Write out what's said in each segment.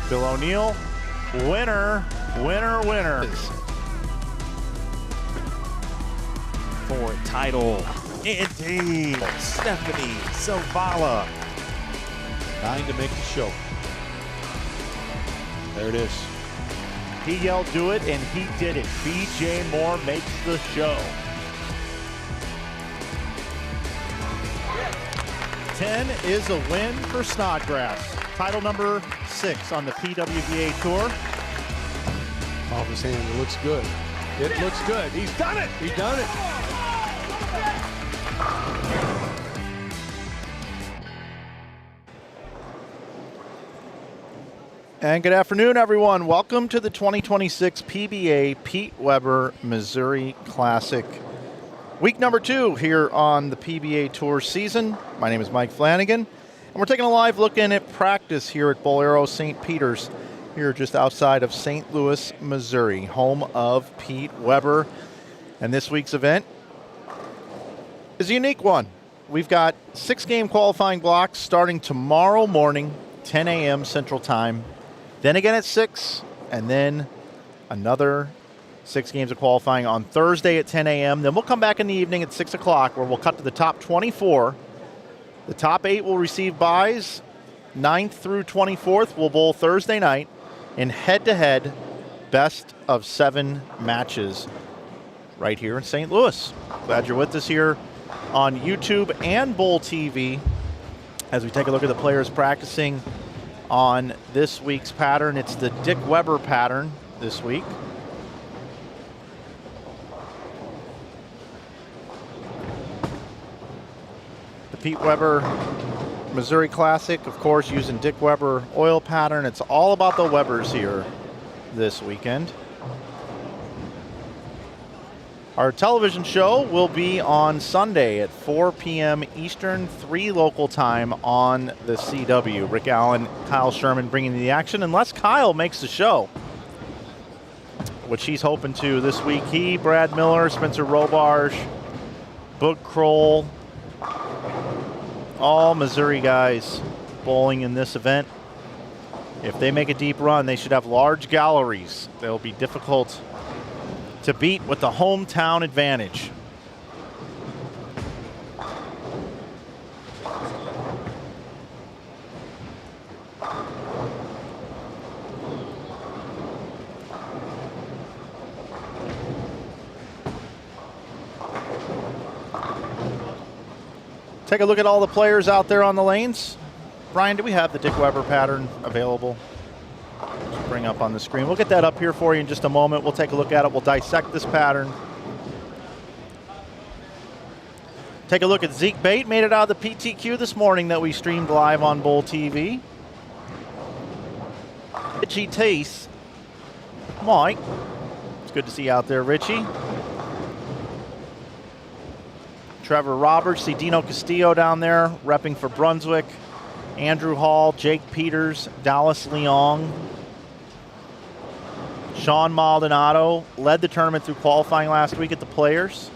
Bill O'Neill, winner, winner, winner. For title, Indeed, Stephanie Zavala. Trying to make the show. There it is. He yelled, do it, and he did it. BJ Moore makes the show. 10 is a win for Snodgrass. Title number 6 on the PWBA Tour. Off his hand, it looks good. It looks good. He's done it. He's done it. And good afternoon, everyone. Welcome to the 2026 PBA Pete Weber Missouri Classic. Week number 2 here on the PBA Tour season. My name is Mike Flanagan, and we're taking a live look in at practice here at Bolero St. Peter's, here just outside of St. Louis, Missouri, home of Pete Weber. And this week's event is a unique one. We've got 6-game qualifying blocks starting tomorrow morning, 10 a.m. Central Time. Then again at 6, and then another 6 games of qualifying on Thursday at 10 a.m. Then we'll come back in the evening at 6 o'clock where we'll cut to the top 24. The top 8 will receive byes. 9th through 24th will bowl Thursday night in head-to-head best of 7 matches right here in St. Louis. Glad you're with us here on YouTube and Bowl TV as we take a look at the players practicing on this week's pattern. It's the Dick Weber pattern this week. The Pete Weber Missouri Classic, of course, using Dick Weber oil pattern. It's all about the Webers here this weekend. Our television show will be on Sunday at 4 p.m. Eastern, 3 local time on the CW. Rick Allen, Kyle Sherman bringing the action, unless Kyle makes the show, which he's hoping to this week. He, Brad Miller, Spencer Robarge, Boog Kroll, all Missouri guys bowling in this event. If they make a deep run, they should have large galleries. They'll be difficult to beat with the hometown advantage. Take a look at all the players out there on the lanes. Brian, do we have the Dick Weber pattern available? Bring up on the screen. We'll get that up here for you in just a moment. We'll take a look at it. We'll dissect this pattern. Take a look at Zeke Bate. Made it out of the PTQ this morning that we streamed live on Bowl TV. Richie Tace. Mike. It's good to see you out there, Richie. Trevor Roberts. See Dino Castillo down there repping for Brunswick. Andrew Hall, Jake Peters, Dallas Leong. Sean Maldonado led the tournament through qualifying last week at the Players.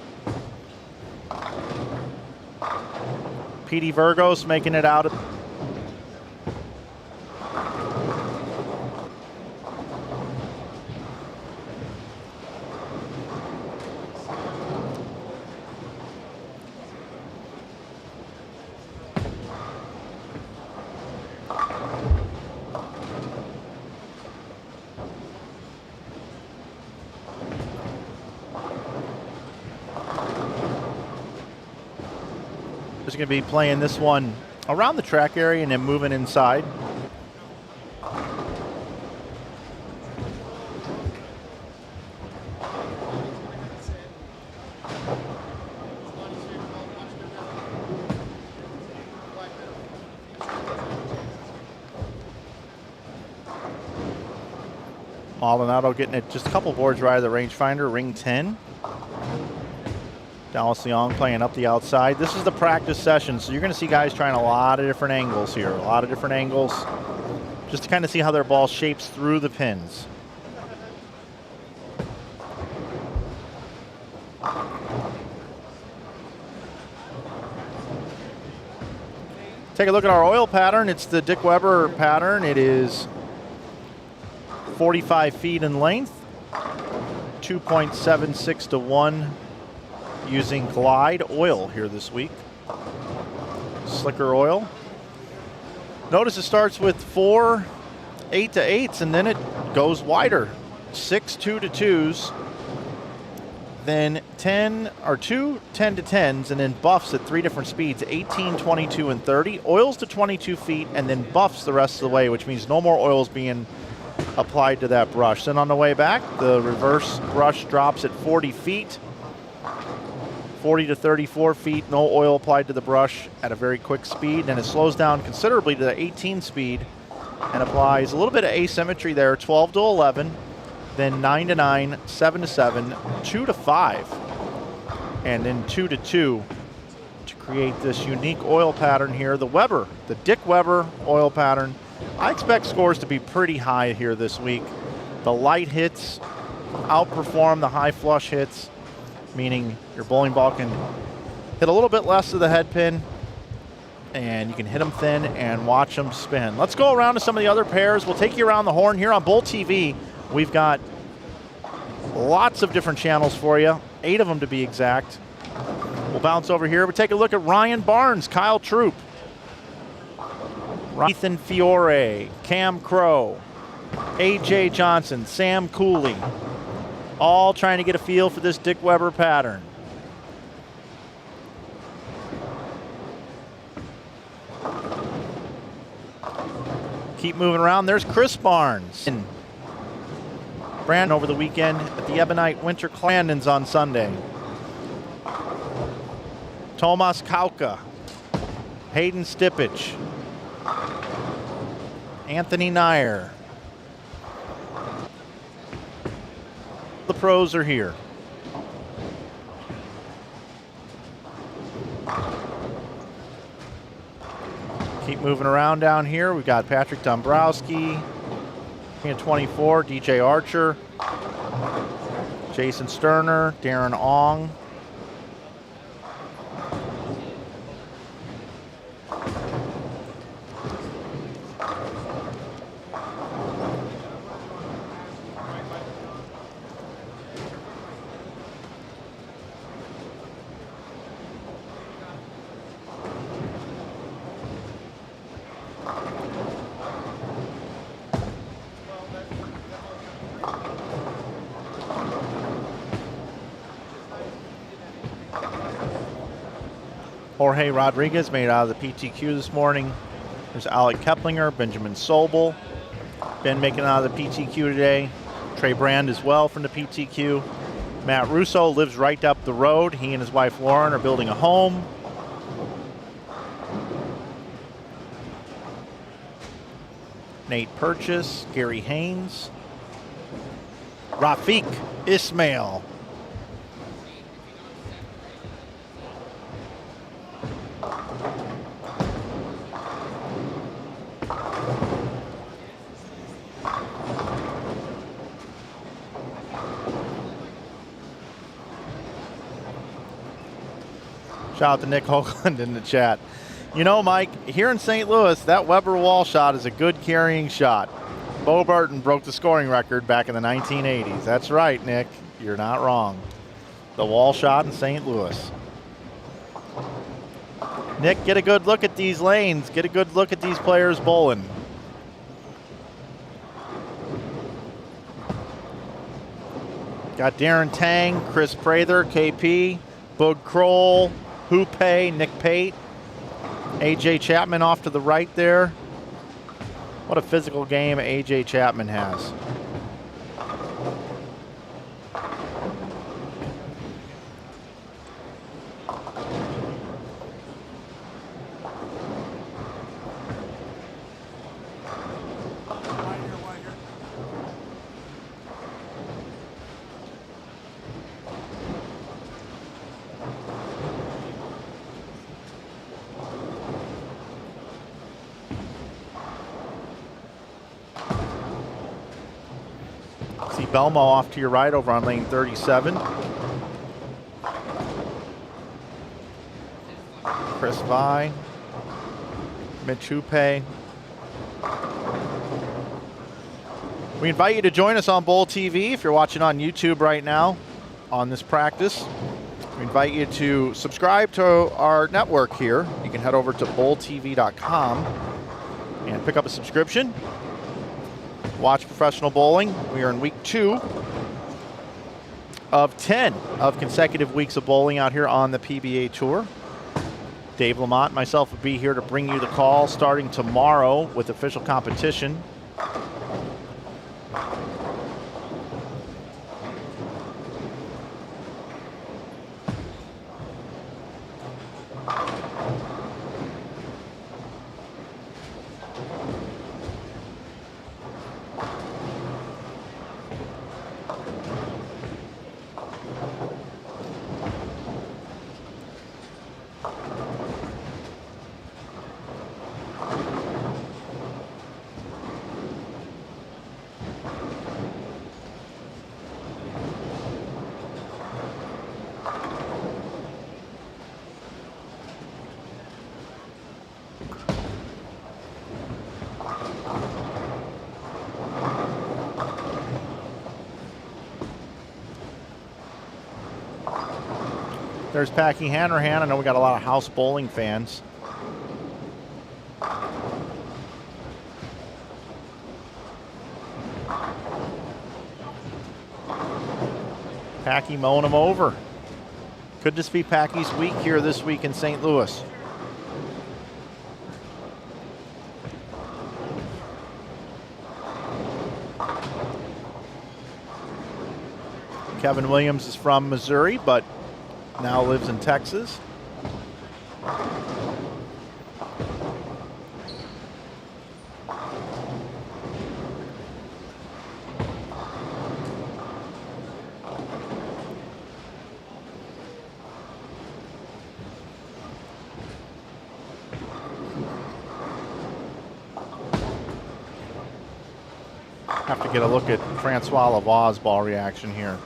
Petey Virgos making it out. Going to be playing this one around the track area and then moving inside. Maldonado getting it just a couple boards right of the rangefinder, ring 10. Dallas Leong playing up the outside. This is the practice session, so you're going to see guys trying a lot of different angles here. A lot of different angles just to kind of see how their ball shapes through the pins. Take a look at our oil pattern. It's the Dick Weber pattern. It is 45 feet in length, 2.76 to 1 using Glide oil here this week. Slicker oil. Notice it starts with 4 8-8s and then it goes wider. 6 2-2s, then 10 or 2 10-10s, and then buffs at 3 different speeds: 18, 22, and 30. Oils to 22 feet and then buffs the rest of the way, which means no more oils being applied to that brush. Then on the way back, the reverse brush drops at 40 feet. 40 to 34 feet, no oil applied to the brush at a very quick speed. Then it slows down considerably to the 18 speed and applies a little bit of asymmetry there, 12 to 11, then 9 to 9, 7 to 7, 2 to 5, and then 2 to 2 to create this unique oil pattern here. The Weber, the Dick Weber oil pattern. I expect scores to be pretty high here this week. The light hits outperform the high flush hits, meaning your bowling ball can hit a little bit less of the head pin and you can hit them thin and watch them spin. Let's go around to some of the other pairs. We'll take you around the horn here on Bowl TV. We've got lots of different channels for you, 8 of them to be exact. We'll bounce over here. We'll take a look at Ryan Barnes, Kyle Troop, Ethan Fiore, Cam Crow, AJ Johnson, Sam Cooley, all trying to get a feel for this Dick Weber pattern. Keep moving around. There's Chris Barnes. Brandon over the weekend at the Ebonite Winter Clandons on Sunday. Tomas Kauka, Hayden Stipich, Anthony Nair. The pros are here. Keep moving around down here. We've got Patrick Dombrowski, 24, DJ Archer, Jason Sterner, Darren Ong. Jorge Rodriguez made it out of the PTQ this morning. There's Alec Keplinger, Benjamin Sobel. Ben making it out of the PTQ today. Trey Brand as well from the PTQ. Matt Russo lives right up the road. He and his wife Lauren are building a home. Nate Purchase, Gary Haynes, Rafiq Ismail. Shout out to Nick Hoagland in the chat. You know, Mike, here in St. Louis, that Weber wall shot is a good carrying shot. Bo Burton broke the scoring record back in the 1980s. That's right, Nick. You're not wrong. The wall shot in St. Louis. Nick, get a good look at these lanes. Get a good look at these players bowling. Got Darren Tang, Chris Prather, KP, Boog Kroll, Hoope, Nick Pate, AJ Chapman off to the right there. What a physical game AJ Chapman has. Belmo off to your right over on lane 37. Chris Vi, Mitch Hoope, We invite you to join us on Bowl TV if you're watching on YouTube right now on this practice. We invite you to subscribe to our network here. You can head over to bowltv.com and pick up a subscription. Watch professional bowling. We are in week 2 of 10 of consecutive weeks of bowling out here on the PBA Tour. Dave Lamont and myself will be here to bring you the call starting tomorrow with official competition. There's Packy Hanrahan. I know we got a lot of house bowling fans. Packy mowing him over. Could this be Packy's week here this week in St. Louis? Kevin Williams is from Missouri, but now lives in Texas. Have to get a look at Francois Lavaw's ball reaction here.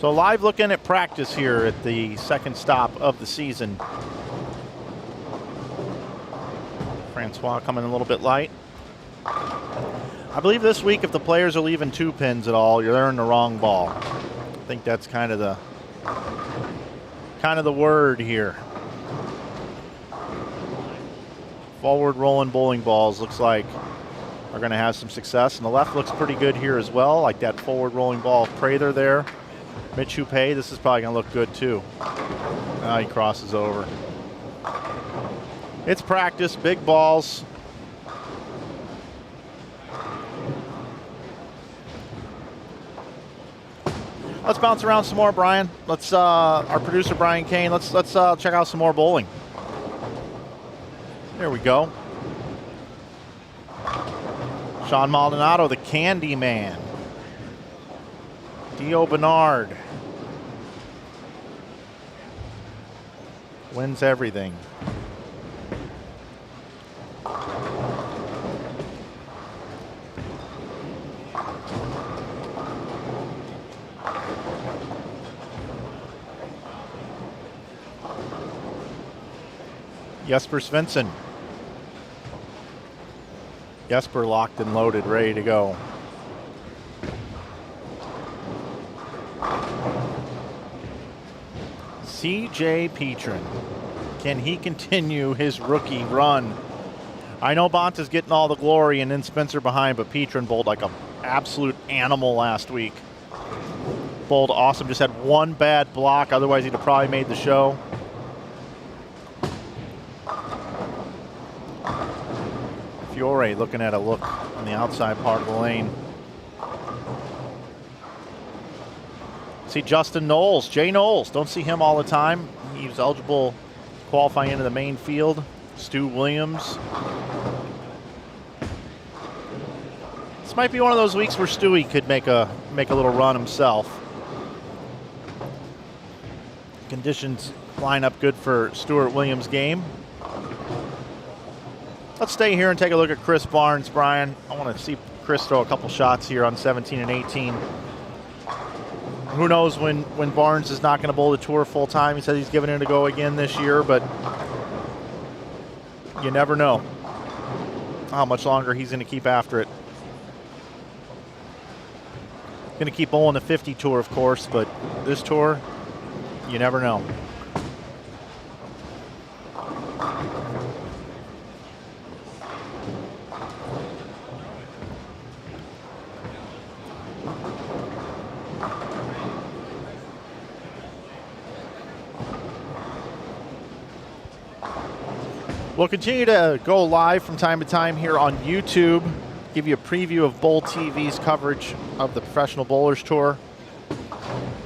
So live looking at practice here at the second stop of the season. Francois coming a little bit light. I believe this week if the players are leaving 2 pins at all, you're in the wrong ball. I think that's kind of the word here. Forward rolling bowling balls looks like are going to have some success. And the left looks pretty good here as well, like that forward rolling ball of Prather there. Mitch Hupay, this is probably going to look good too. He crosses over. It's practice, big balls. Let's bounce around some more, Brian. Let's our producer Brian Kane. Let's check out some more bowling. There we go. Sean Maldonado, the Candy Man. Dio Bernard wins everything. Jesper Svensson. Jesper locked and loaded, ready to go. C.J. Petrin. Can he continue his rookie run? I know Bonta's getting all the glory and then Spencer behind, but Petrin bowled like an absolute animal last week. Bowled awesome, just had one bad block, otherwise he'd have probably made the show. Fiore looking at a look on the outside part of the lane. See Justin Knowles, Jay Knowles, don't see him all the time. He was eligible qualifying into the main field. Stu Williams. This might be one of those weeks where Stewie could make a little run himself. Conditions line up good for Stuart Williams' game. Let's stay here and take a look at Chris Barnes, Brian. I want to see Chris throw a couple shots here on 17 and 18. Who knows when Barnes is not going to bowl the tour full time. He said he's giving it a go again this year, but you never know how much longer he's going to keep after it. Going to keep bowling the 50 tour, of course, but this tour, you never know. We'll continue to go live from time to time here on YouTube, give you a preview of Bowl TV's coverage of the Professional Bowlers Tour.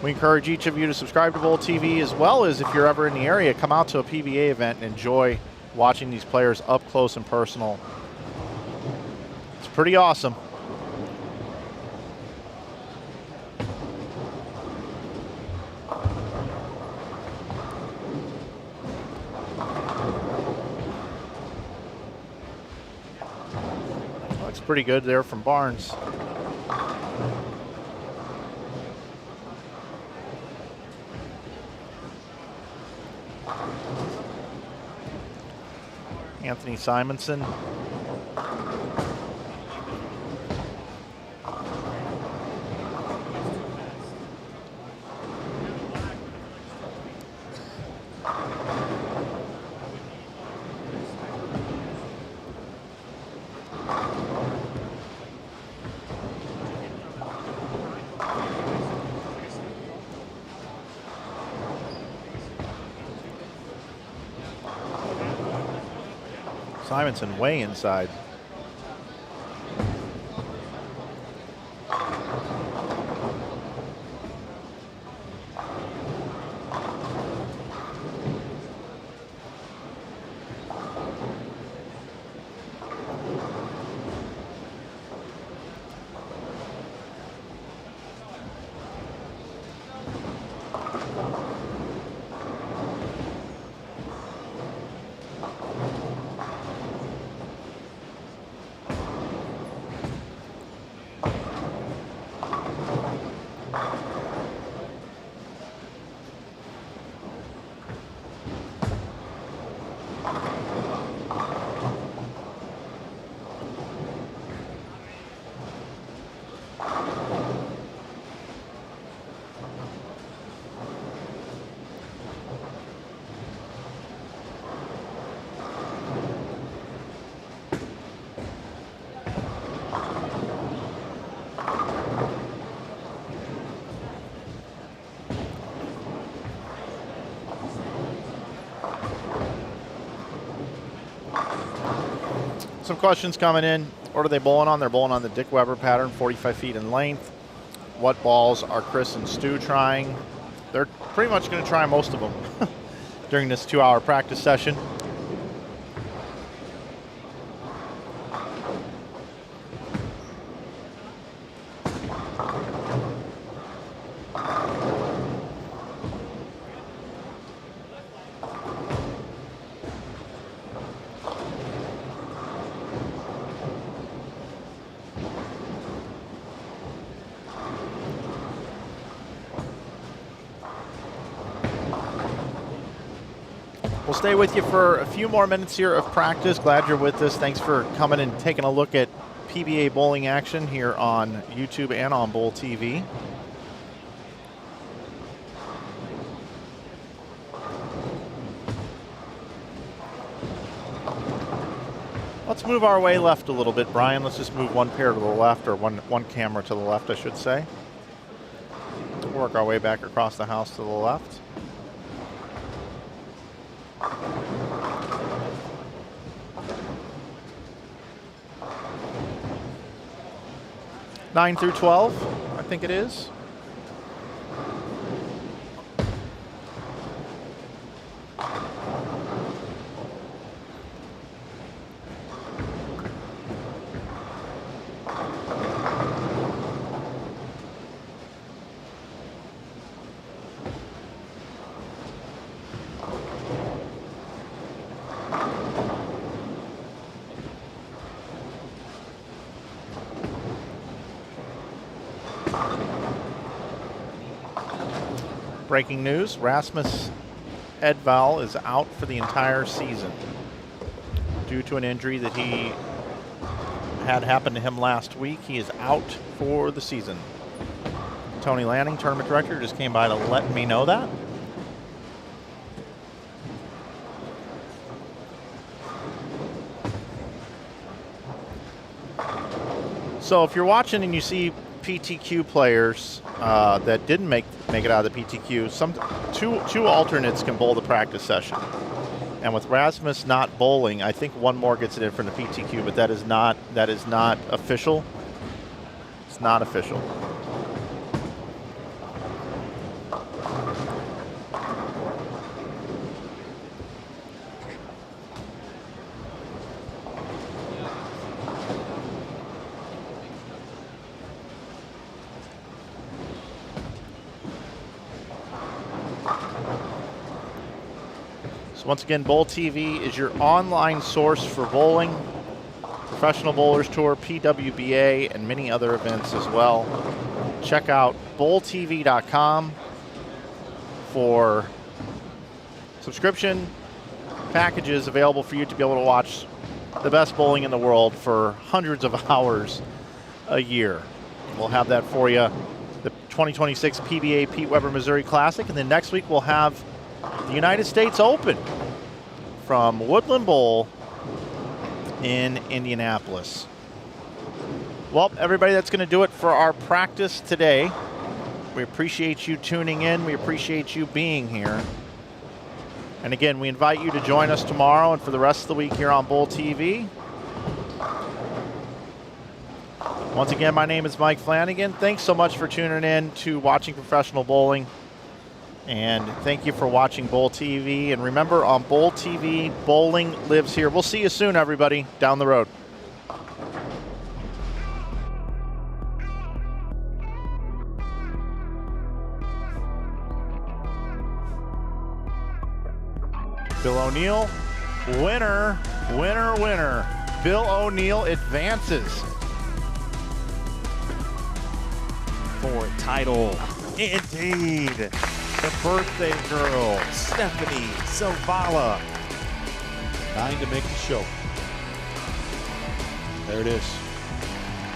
We encourage each of you to subscribe to Bowl TV, as well as if you're ever in the area, come out to a PBA event and enjoy watching these players up close and personal. It's pretty awesome. Looks pretty good there from Barnes. Anthony Simonson. Simonson way inside. Some questions coming in. What are they bowling on? They're bowling on the Dick Weber pattern, 45 feet in length. What balls are Chris and Stu trying? They're pretty much going to try most of them during this 2-hour practice session. We'll stay with you for a few more minutes here of practice. Glad you're with us. Thanks for coming and taking a look at PBA bowling action here on YouTube and on Bowl TV. Let's move our way left a little bit, Brian. Let's just move one pair to the left, or one camera to the left, I should say. Work our way back across the house to the left. Nine through 12, I think it is. Breaking news, Rasmus Edval is out for the entire season due to an injury that he had happened to him last week. He is out for the season. Tony Lanning, tournament director, just came by to let me know that. So if you're watching and you see PTQ players that didn't make it out of the PTQ, two alternates can bowl the practice session. And with Rasmus not bowling, I think one more gets it in from the PTQ, but that is not official. It's not official. So once again, Bowl TV is your online source for bowling, Professional Bowlers Tour, PWBA, and many other events as well. Check out bowltv.com for subscription packages available for you to be able to watch the best bowling in the world for hundreds of hours a year. We'll have that for you. The 2026 PBA Pete Weber Missouri Classic, and then next week we'll have the United States Open from Woodland Bowl in Indianapolis. Well, everybody, that's going to do it for our practice today. We appreciate you tuning in. We appreciate you being here. And again, we invite you to join us tomorrow and for the rest of the week here on Bowl TV. Once again, my name is Mike Flanagan. Thanks so much for tuning in to Watching Professional Bowling. And thank you for watching Bowl TV. And remember, on Bowl TV, bowling lives here. We'll see you soon, everybody, down the road. Bill O'Neill, winner, winner, winner. Bill O'Neill advances. For title. Indeed. The birthday girl, Stephanie Zavala. 9 to make the show. There it is.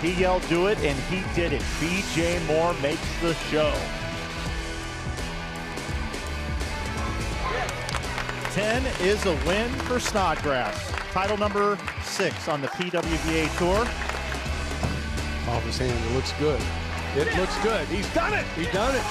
He yelled, "Do it," and he did it. BJ Moore makes the show. 10 is a win for Snodgrass. Title number 6 on the PWBA Tour. Off his hand, it looks good. It looks good. He's done it. He's done it.